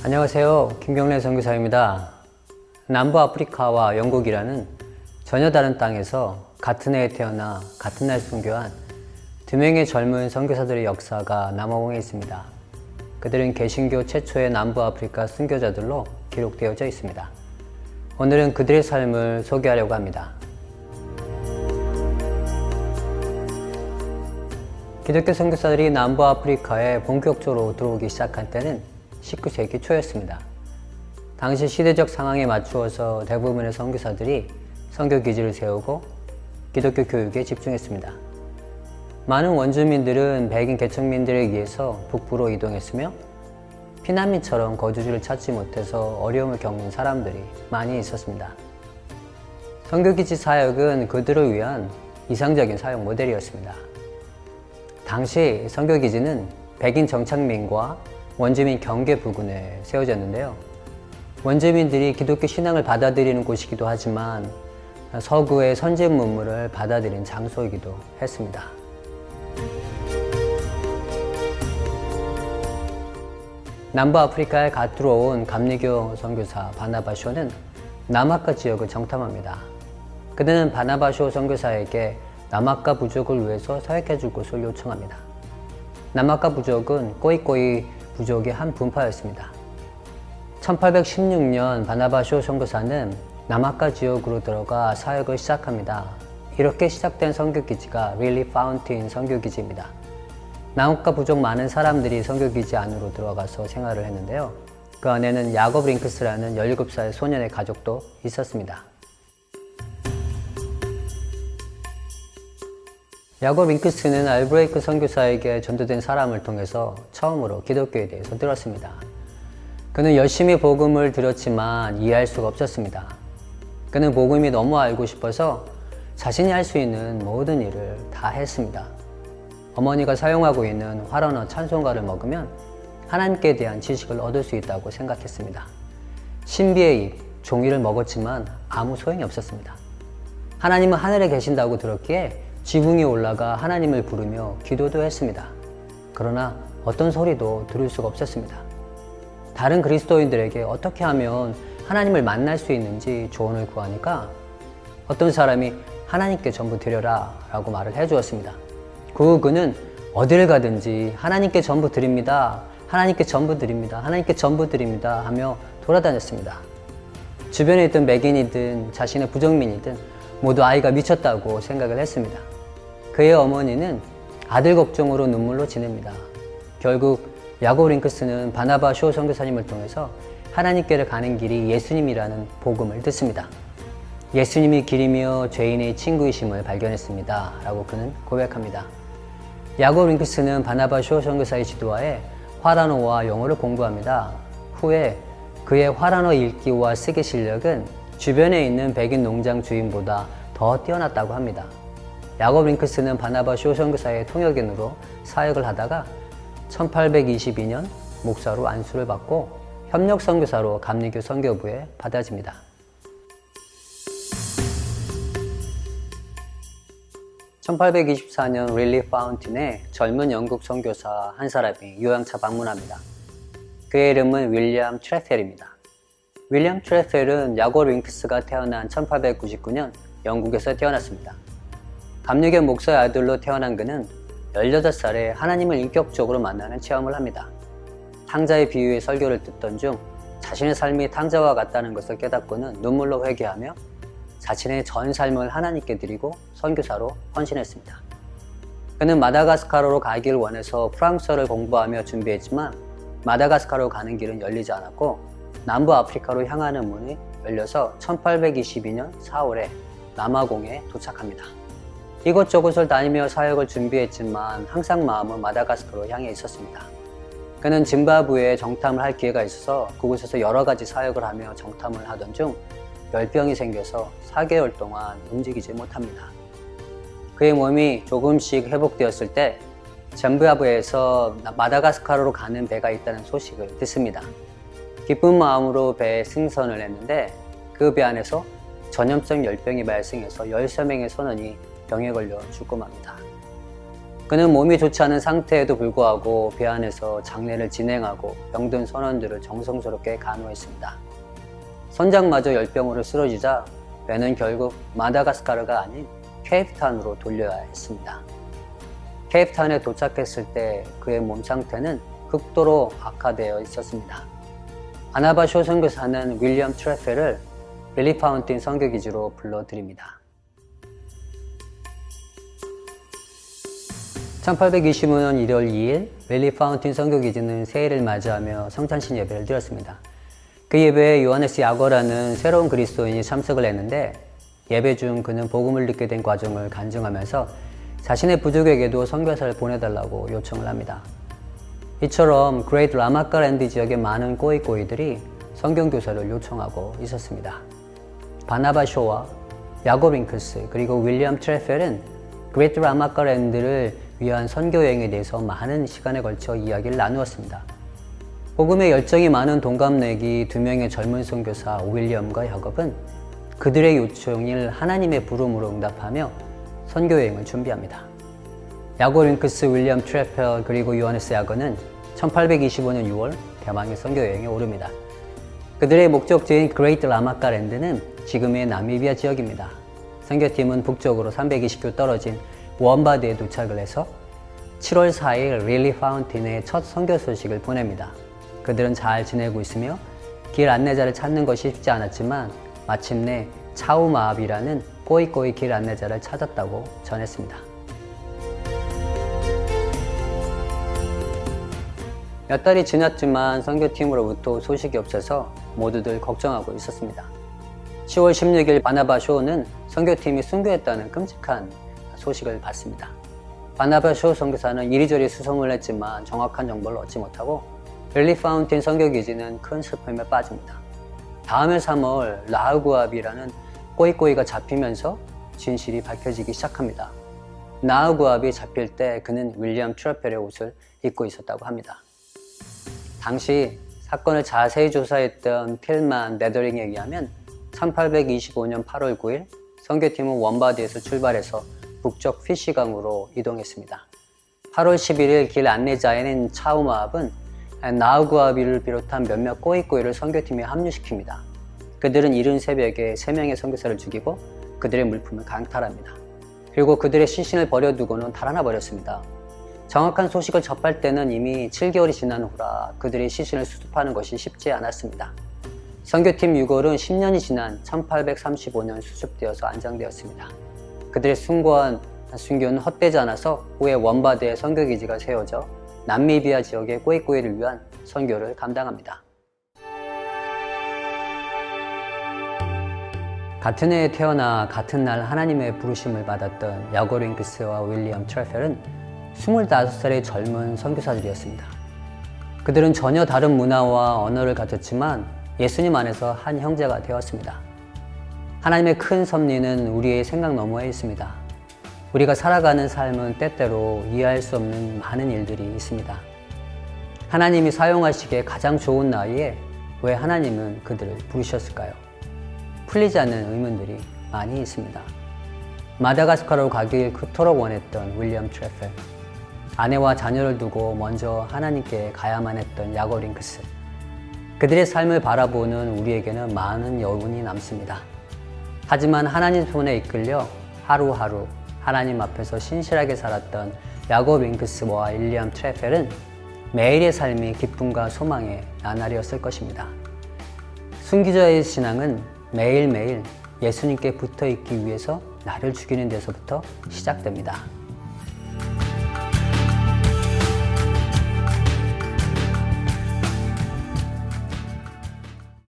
안녕하세요. 김경래 선교사입니다. 남부아프리카와 영국이라는 전혀 다른 땅에서 같은 해에 태어나 같은 날 순교한 두 명의 젊은 선교사들의 역사가 남아공에 있습니다. 그들은 개신교 최초의 남부아프리카 순교자들로 기록되어져 있습니다. 오늘은 그들의 삶을 소개하려고 합니다. 기독교 선교사들이 남부아프리카에 본격적으로 들어오기 시작한 때는 19세기 초였습니다. 당시 시대적 상황에 맞추어서 대부분의 선교사들이 선교 기지를 세우고 기독교 교육에 집중했습니다. 많은 원주민들은 백인 개척민들에 의해서 북부로 이동했으며 피난민처럼 거주지를 찾지 못해서 어려움을 겪는 사람들이 많이 있었습니다. 선교기지 사역은 그들을 위한 이상적인 사역 모델이었습니다. 당시 선교기지는 백인 정착민과 원주민 경계 부근에 세워졌는데요. 원주민들이 기독교 신앙을 받아들이는 곳이기도 하지만 서구의 선진 문물을 받아들인 장소이기도 했습니다. 남부아프리카에 갓 들어온 감리교 선교사 바나바쇼는 남아카 지역을 정탐합니다. 그는 바나바쇼 선교사에게 남아카 부족을 위해서 사역해 줄 것을 요청합니다. 남아카 부족은 꼬이꼬이 부족의 한 분파였습니다. 1816년 바나바쇼 선교사는 남아카 지역으로 들어가 사역을 시작합니다. 이렇게 시작된 선교기지가 릴리 파운틴 선교기지입니다. 남아카 부족 많은 사람들이 선교기지 안으로 들어가서 생활을 했는데요. 그 안에는 야곱 링크스라는 17살 소년의 가족도 있었습니다. 야곱 링크스는 알브레이크 선교사에게 전도된 사람을 통해서 처음으로 기독교에 대해서 들었습니다. 그는 열심히 복음을 들었지만 이해할 수가 없었습니다. 그는 복음이 너무 알고 싶어서 자신이 할 수 있는 모든 일을 다 했습니다. 어머니가 사용하고 있는 활언어 찬송가를 먹으면 하나님께 대한 지식을 얻을 수 있다고 생각했습니다. 신비의 잎, 종이를 먹었지만 아무 소용이 없었습니다. 하나님은 하늘에 계신다고 들었기에 지붕에 올라가 하나님을 부르며 기도도 했습니다. 그러나 어떤 소리도 들을 수가 없었습니다. 다른 그리스도인들에게 어떻게 하면 하나님을 만날 수 있는지 조언을 구하니까 어떤 사람이 하나님께 전부 드려라 라고 말을 해주었습니다. 그는 어디를 가든지 하나님께 전부 드립니다. 하나님께 전부 드립니다. 하나님께 전부 드립니다 하며 돌아다녔습니다. 주변에 있던 백인이든 자신의 부족민이든 모두 아이가 미쳤다고 생각을 했습니다. 그의 어머니는 아들 걱정으로 눈물로 지냅니다. 결국 야곱 링크스는 바나바쇼 선교사님을 통해서 하나님께를 가는 길이 예수님이라는 복음을 듣습니다. 예수님이 길이며 죄인의 친구이심을 발견했습니다. 라고 그는 고백합니다. 야곱 링크스는 바나바쇼 선교사의 지도하에 화란어와 영어를 공부합니다. 후에 그의 화란어 읽기와 쓰기 실력은 주변에 있는 백인 농장 주인보다 더 뛰어났다고 합니다. 야곱 링크스는 바나바쇼 선교사의 통역인으로 사역을 하다가 1822년 목사로 안수를 받고 협력 선교사로 감리교 선교부에 받아집니다. 1824년 릴리 파운틴에 젊은 영국 선교사 한 사람이 요양차 방문합니다. 그의 이름은 윌리엄 트레펠입니다. 윌리엄 트레펠은 야곱 링크스가 태어난 1899년 영국에서 태어났습니다. 감리교 목사의 아들로 태어난 그는 18살에 하나님을 인격적으로 만나는 체험을 합니다. 탕자의 비유의 설교를 듣던 중 자신의 삶이 탕자와 같다는 것을 깨닫고는 눈물로 회개하며 자신의 전 삶을 하나님께 드리고 선교사로 헌신했습니다. 그는 마다가스카르로 가기를 원해서 프랑스어를 공부하며 준비했지만 마다가스카르로 가는 길은 열리지 않았고 남부아프리카로 향하는 문이 열려서 1822년 4월에 남아공에 도착합니다. 이곳저곳을 다니며 사역을 준비했지만 항상 마음은 마다가스카르로 향해 있었습니다. 그는 짐바브웨에 정탐을 할 기회가 있어서 그곳에서 여러 가지 사역을 하며 정탐을 하던 중 열병이 생겨서 4개월 동안 움직이지 못합니다. 그의 몸이 조금씩 회복되었을 때 짐바브웨에서 마다가스카르로 가는 배가 있다는 소식을 듣습니다. 기쁜 마음으로 배에 승선을 했는데 그 배 안에서 전염성 열병이 발생해서 13명의 선원이 병에 걸려 죽고 맙니다. 그는 몸이 좋지 않은 상태에도 불구하고 배 안에서 장례를 진행하고 병든 선원들을 정성스럽게 간호했습니다. 선장마저 열병으로 쓰러지자 배는 결국 마다가스카르가 아닌 케이프타운으로 돌려야 했습니다. 케이프타운에 도착했을 때 그의 몸 상태는 극도로 악화되어 있었습니다. 바나바쇼 선교사는 윌리엄 트래펠을 빌리 파운틴 선교기지로 불러드립니다. 1825년 1월 2일 빌리 파운틴 선교기지는 새해를 맞이하며 성찬신 예배를 드렸습니다. 그 예배에 요하네스 야거라는 새로운 그리스도인이 참석을 했는데 예배 중 그는 복음을 듣게 된 과정을 간증하면서 자신의 부족에게도 선교사를 보내달라고 요청을 합니다. 이처럼 그레이트 라마카랜드 지역의 많은 꼬이꼬이들이 성경교사를 요청하고 있었습니다. 바나바쇼와 야곱 윙크스 그리고 윌리엄 트래펠은 그레이트 라마카랜드를 위한 선교 여행에 대해서 많은 시간에 걸쳐 이야기를 나누었습니다. 복음에 열정이 많은 동갑내기 두 명의 젊은 선교사 윌리엄과 야곱은 그들의 요청을 하나님의 부름으로 응답하며 선교 여행을 준비합니다. 야곱 윙크스, 윌리엄 트래펠 그리고 요하네스 야거는 1825년 6월 대망의 선교 여행에 오릅니다. 그들의 목적지인 그레이트 라마카랜드는 지금의 나미비아 지역입니다. 선교팀은 북쪽으로 320km 떨어진 원바드에 도착을 해서 7월 4일 릴리 파운틴의 첫 선교 소식을 보냅니다. 그들은 잘 지내고 있으며 길 안내자를 찾는 것이 쉽지 않았지만 마침내 차우마압이라는 꼬이꼬이 길 안내자를 찾았다고 전했습니다. 몇 달이 지났지만 선교팀으로부터 소식이 없어서 모두들 걱정하고 있었습니다. 10월 16일 바나바쇼는 선교팀이 순교했다는 끔찍한 소식을 받습니다. 바나바쇼 선교사는 이리저리 수소문을 했지만 정확한 정보를 얻지 못하고 릴리 파운틴 선교기지는 큰 슬픔에 빠집니다. 다음해 3월 나우구압이라는 꼬이꼬이가 잡히면서 진실이 밝혀지기 시작합니다. 나우구압이 잡힐 때 그는 윌리엄 트래펠의 옷을 입고 있었다고 합니다. 당시 사건을 자세히 조사했던 필만 네더링에 의하면 1825년 8월 9일 선교팀은 원바디에서 출발해서 북쪽 피시강으로 이동했습니다. 8월 11일 길 안내자인 차우마압은 나우구아비를 비롯한 몇몇 꼬이꼬이를 선교팀에 합류시킵니다. 그들은 이른 새벽에 3명의 선교사를 죽이고 그들의 물품을 강탈합니다. 그리고 그들의 시신을 버려두고는 달아나 버렸습니다. 정확한 소식을 접할 때는 이미 7개월이 지난 후라 그들의 시신을 수습하는 것이 쉽지 않았습니다. 선교팀 6월은 10년이 지난 1835년 수습되어서 안장되었습니다. 그들의 숭고한 순교는 헛되지 않아서 후에 원바드의 선교기지가 세워져 남미비아 지역의 꼬이꼬이를 위한 선교를 감당합니다. 같은 해에 태어나 같은 날 하나님의 부르심을 받았던 야곱 윙크스와 윌리엄 트래펠은 25살의 젊은 선교사들이었습니다. 그들은 전혀 다른 문화와 언어를 가졌지만 예수님 안에서 한 형제가 되었습니다. 하나님의 큰 섭리는 우리의 생각 너머에 있습니다. 우리가 살아가는 삶은 때때로 이해할 수 없는 많은 일들이 있습니다. 하나님이 사용하시기에 가장 좋은 나이에 왜 하나님은 그들을 부르셨을까요? 풀리지 않는 의문들이 많이 있습니다. 마다가스카르로 가길 그토록 원했던 윌리엄 트래펠, 아내와 자녀를 두고 먼저 하나님께 가야만 했던 야곱 윙크스, 그들의 삶을 바라보는 우리에게는 많은 여운이 남습니다. 하지만 하나님 손에 이끌려 하루하루 하나님 앞에서 신실하게 살았던 야곱 윙크스와 윌리엄 트래펠은 매일의 삶이 기쁨과 소망의 나날이었을 것입니다. 순기자의 신앙은 매일매일 예수님께 붙어있기 위해서 나를 죽이는 데서부터 시작됩니다.